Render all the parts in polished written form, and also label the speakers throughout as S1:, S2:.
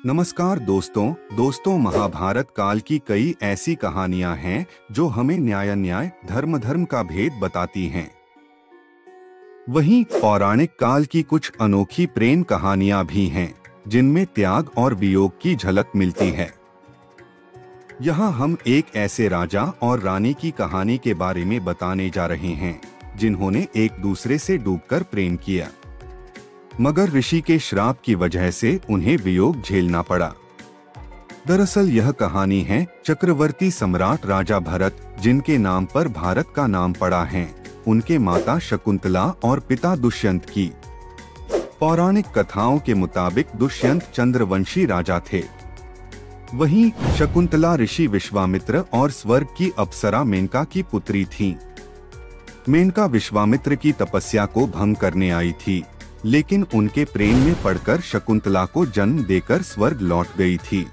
S1: नमस्कार दोस्तों महाभारत काल की कई ऐसी कहानियां हैं जो हमें न्याय धर्म का भेद बताती हैं। वहीं पौराणिक काल की कुछ अनोखी प्रेम कहानियां भी हैं जिनमें त्याग और वियोग की झलक मिलती है। यहाँ हम एक ऐसे राजा और रानी की कहानी के बारे में बताने जा रहे हैं जिन्होंने एक दूसरे से डूबकर प्रेम किया, मगर ऋषि के श्राप की वजह से उन्हें वियोग झेलना पड़ा। दरअसल यह कहानी है चक्रवर्ती सम्राट राजा भरत, जिनके नाम पर भारत का नाम पड़ा है, उनके माता शकुंतला और पिता दुष्यंत की। पौराणिक कथाओं के मुताबिक दुष्यंत चंद्रवंशी राजा थे। वहीं शकुंतला ऋषि विश्वामित्र और स्वर्ग की अप्सरा मेनका की पुत्री थीं। मेनका विश्वामित्र की तपस्या को भंग करने आई थी, लेकिन उनके प्रेम में पड़कर शकुंतला को जन्म देकर स्वर्ग लौट गई थी।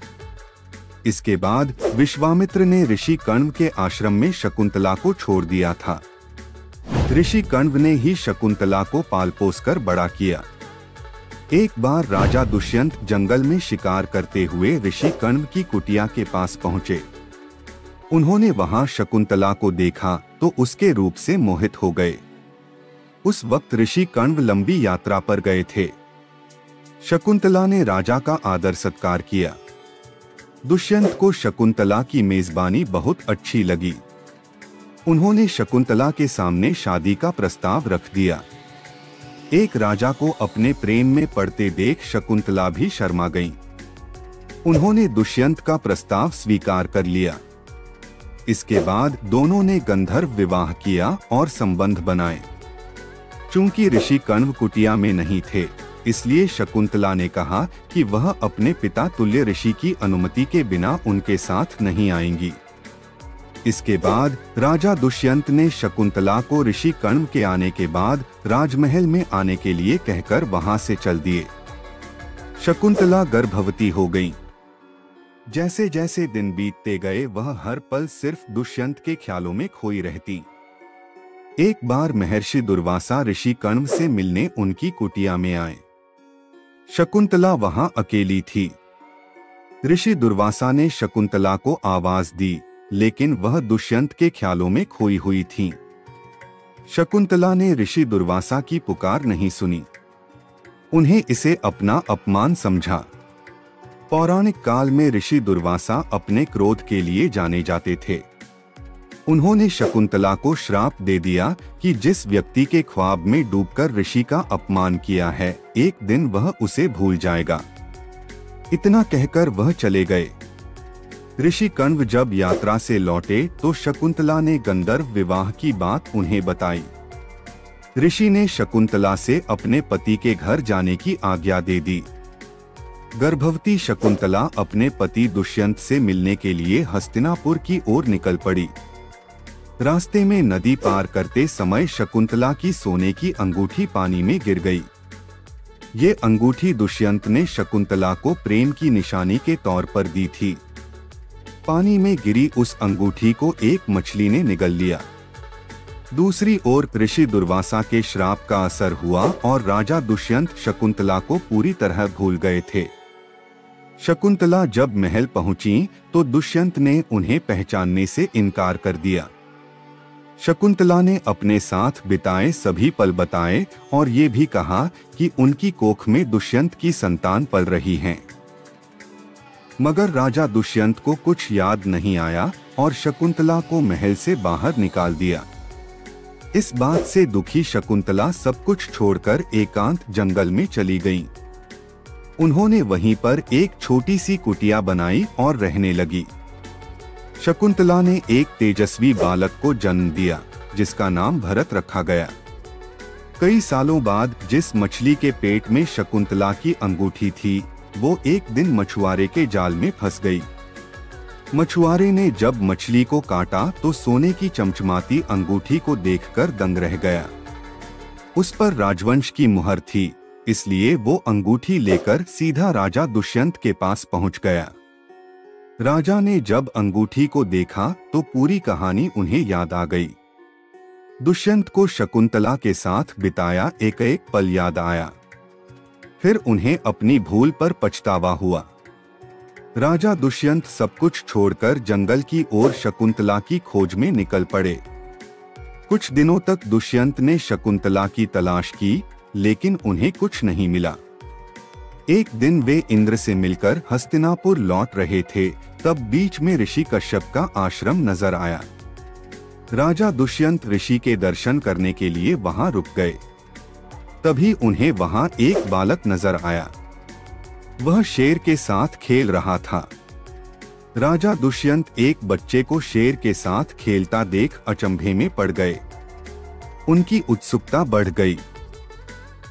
S1: इसके बाद विश्वामित्र ने ऋषि कण्व के आश्रम में शकुंतला को छोड़ दिया था। ऋषि कण्व ने ही शकुंतला को पाल पोस कर बड़ा किया। एक बार राजा दुष्यंत जंगल में शिकार करते हुए ऋषि कण्व की कुटिया के पास पहुँचे। उन्होंने वहां शकुंतला को देखा तो उसके रूप से मोहित हो गए। उस वक्त ऋषि कण्व लंबी यात्रा पर गए थे। शकुंतला ने राजा का आदर सत्कार किया। दुष्यंत को शकुंतला की मेजबानी बहुत अच्छी लगी। उन्होंने शकुंतला के सामने शादी का प्रस्ताव रख दिया। एक राजा को अपने प्रेम में पड़ते देख शकुंतला भी शर्मा गईं। उन्होंने दुष्यंत का प्रस्ताव स्वीकार कर लिया। इसके बाद दोनों ने गंधर्व विवाह किया और संबंध बनाए। चूंकि ऋषि कण्व कुटिया में नहीं थे, इसलिए शकुंतला ने कहा कि वह अपने पिता तुल्य ऋषि की अनुमति के बिना उनके साथ नहीं आएंगी। इसके बाद राजा दुष्यंत ने शकुंतला को ऋषि कण्व के आने के बाद राजमहल में आने के लिए कहकर वहां से चल दिए। शकुंतला गर्भवती हो गईं। जैसे जैसे दिन बीतते गए वह हर पल सिर्फ दुष्यंत के ख्यालों में खोई रहती। एक बार महर्षि दुर्वासा ऋषि कण्व से मिलने उनकी कुटिया में आए। शकुंतला वहां अकेली थी। ऋषि दुर्वासा ने शकुंतला को आवाज दी, लेकिन वह दुष्यंत के ख्यालों में खोई हुई थी। शकुंतला ने ऋषि दुर्वासा की पुकार नहीं सुनी। उन्हें इसे अपना अपमान समझा। पौराणिक काल में ऋषि दुर्वासा अपने क्रोध के लिए जाने जाते थे। उन्होंने शकुंतला को श्राप दे दिया कि जिस व्यक्ति के ख्वाब में डूबकर ऋषि का अपमान किया है, एक दिन वह उसे भूल जाएगा। इतना कहकर वह चले गए। ऋषि कण्व जब यात्रा से लौटे तो शकुंतला ने गंधर्व विवाह की बात उन्हें बताई। ऋषि ने शकुंतला से अपने पति के घर जाने की आज्ञा दे दी। गर्भवती शकुंतला अपने पति दुष्यंत से मिलने के लिए हस्तिनापुर की ओर निकल पड़ी। रास्ते में नदी पार करते समय शकुंतला की सोने की अंगूठी पानी में गिर गई। ये अंगूठी दुष्यंत ने शकुंतला को प्रेम की निशानी के तौर पर दी थी। पानी में गिरी उस अंगूठी को एक मछली ने निगल लिया। दूसरी ओर ऋषि दुर्वासा के श्राप का असर हुआ और राजा दुष्यंत शकुंतला को पूरी तरह भूल गए थे। शकुंतला जब महल पहुंची तो दुष्यंत ने उन्हें पहचानने से इनकार कर दिया। शकुंतला ने अपने साथ बिताए सभी पल बताए और ये भी कहा कि उनकी कोख में दुष्यंत की संतान पल रही हैं। मगर राजा दुष्यंत को कुछ याद नहीं आया और शकुंतला को महल से बाहर निकाल दिया। इस बात से दुखी शकुंतला सब कुछ छोड़कर एकांत जंगल में चली गईं। उन्होंने वहीं पर एक छोटी सी कुटिया बनाई और रहने लगी। शकुंतला ने एक तेजस्वी बालक को जन्म दिया, जिसका नाम भरत रखा गया। कई सालों बाद जिस मछली के पेट में शकुंतला की अंगूठी थी, वो एक दिन मछुआरे के जाल में फंस गई। मछुआरे ने जब मछली को काटा तो सोने की चमचमाती अंगूठी को देखकर दंग रह गया। उस पर राजवंश की मुहर थी, इसलिए वो अंगूठी लेकर सीधा राजा दुष्यंत के पास पहुंच गया। राजा ने जब अंगूठी को देखा तो पूरी कहानी उन्हें याद आ गई। दुष्यंत को शकुंतला के साथ बिताया एक एक पल याद आया। फिर उन्हें अपनी भूल पर पछतावा हुआ। राजा दुष्यंत सब कुछ छोड़कर जंगल की ओर शकुंतला की खोज में निकल पड़े। कुछ दिनों तक दुष्यंत ने शकुंतला की तलाश की, लेकिन उन्हें कुछ नहीं मिला। एक दिन वे इंद्र से मिलकर हस्तिनापुर लौट रहे थे, तब बीच में ऋषि कश्यप का आश्रम नजर आया। राजा दुष्यंत ऋषि के दर्शन करने के लिए वहां रुक गए। तभी उन्हें वहां एक बालक नजर आया। वह शेर के साथ खेल रहा था। राजा दुष्यंत एक बच्चे को शेर के साथ खेलता देख अचंभे में पड़ गए। उनकी उत्सुकता बढ़ गई।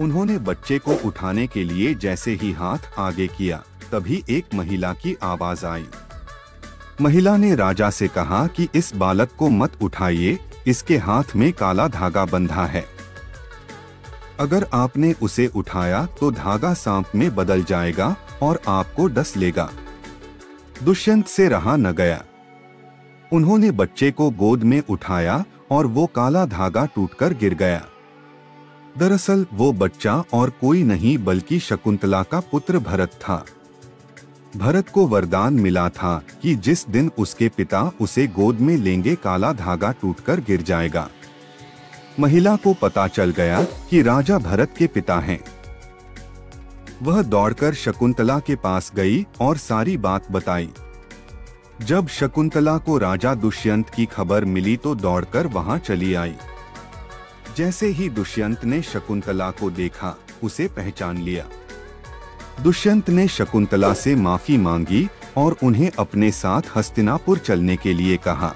S1: उन्होंने बच्चे को उठाने के लिए जैसे ही हाथ आगे किया, तभी एक महिला की आवाज आई। महिला ने राजा से कहा कि इस बालक को मत उठाइए, इसके हाथ में काला धागा बंधा है। अगर आपने उसे उठाया तो धागा सांप में बदल जाएगा और आपको डस लेगा। दुष्यंत से रहा न गया। उन्होंने बच्चे को गोद में उठाया और वो काला धागा टूटकर गिर गया। दरअसल वो बच्चा और कोई नहीं बल्कि शकुंतला का पुत्र भरत था। भरत को वरदान मिला था कि जिस दिन उसके पिता उसे गोद में लेंगे काला धागा टूटकर गिर जाएगा। महिला को पता चल गया कि राजा भरत के पिता हैं। वह दौड़कर शकुंतला के पास गई और सारी बात बताई। जब शकुंतला को राजा दुष्यंत की खबर मिली तो दौड़कर वहां चली आई। जैसे ही दुष्यंत ने शकुंतला को देखा, उसे पहचान लिया। दुष्यंत ने शकुंतला से माफी मांगी और उन्हें अपने साथ हस्तिनापुर चलने के लिए कहा।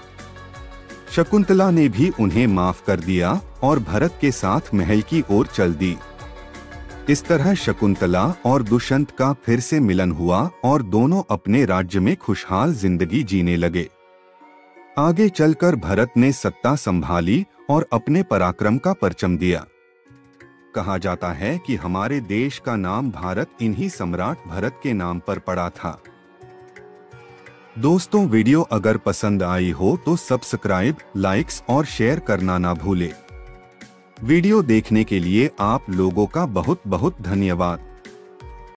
S1: शकुंतला ने भी उन्हें माफ कर दिया और भरत के साथ महल की ओर चल दी। इस तरह शकुंतला और दुष्यंत का फिर से मिलन हुआ और दोनों अपने राज्य में खुशहाल जिंदगी जीने लगे। आगे चलकर भरत ने सत्ता संभाली और अपने पराक्रम का परचम दिया। कहा जाता है कि हमारे देश का नाम भारत इन्हीं सम्राट भरत के नाम पर पड़ा था। दोस्तों, वीडियो अगर पसंद आई हो तो सब्सक्राइब, लाइक्स और शेयर करना ना भूले। वीडियो देखने के लिए आप लोगों का बहुत बहुत धन्यवाद।